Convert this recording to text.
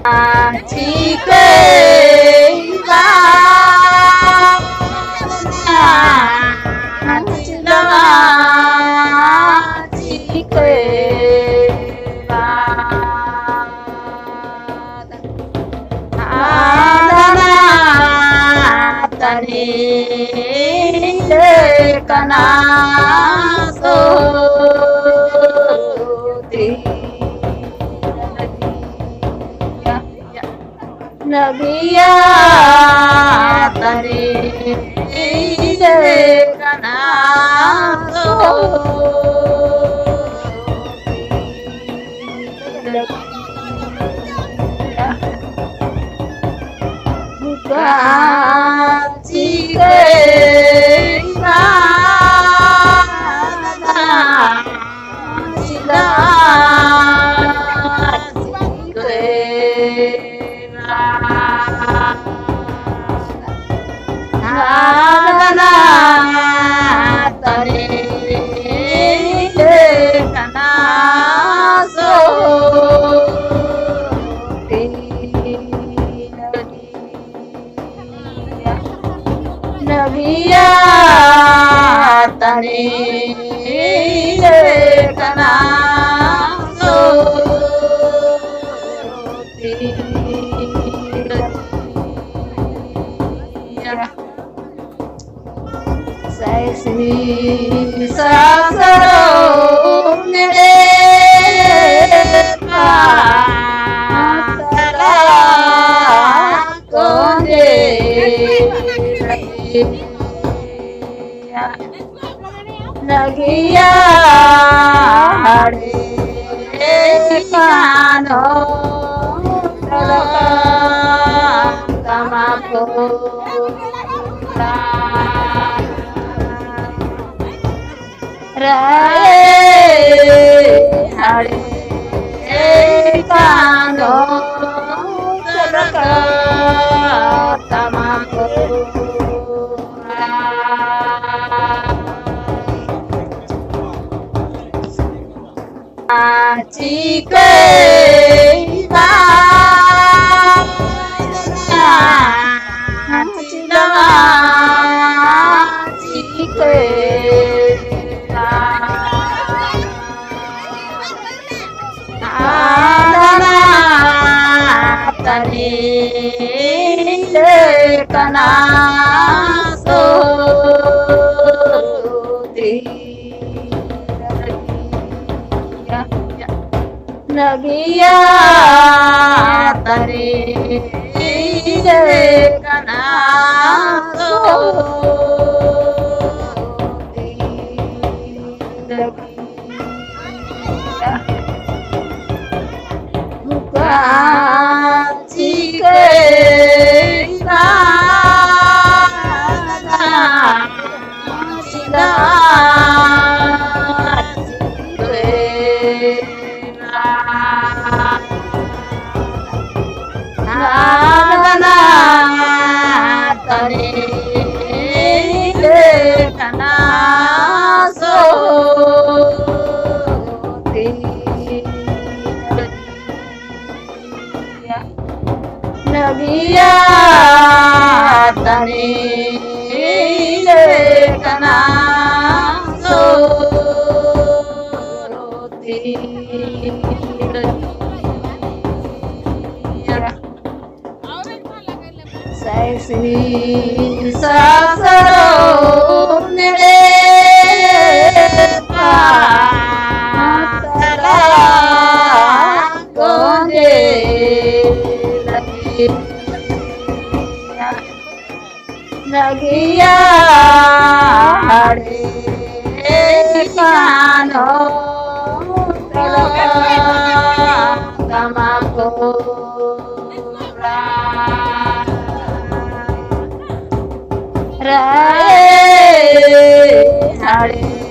Chike ba chilama chike ba adana tani kana so Nabiya tare kana so buka chike Adana tare kana so Nabiya tare kana so Sai Sri Sasaro Nere Patala Konde Nagiya Hare Kano Talaka Tamako Hare Kano Talaka Tamako Chike ba chilama chike adana tare kana so Nagiya tare kana so buka chike Adana tare kana so Nabiya tare kana so Sai Sri Sasaro Nere Patala Konde Nagiya Hare Kano Talaka Tamako Hare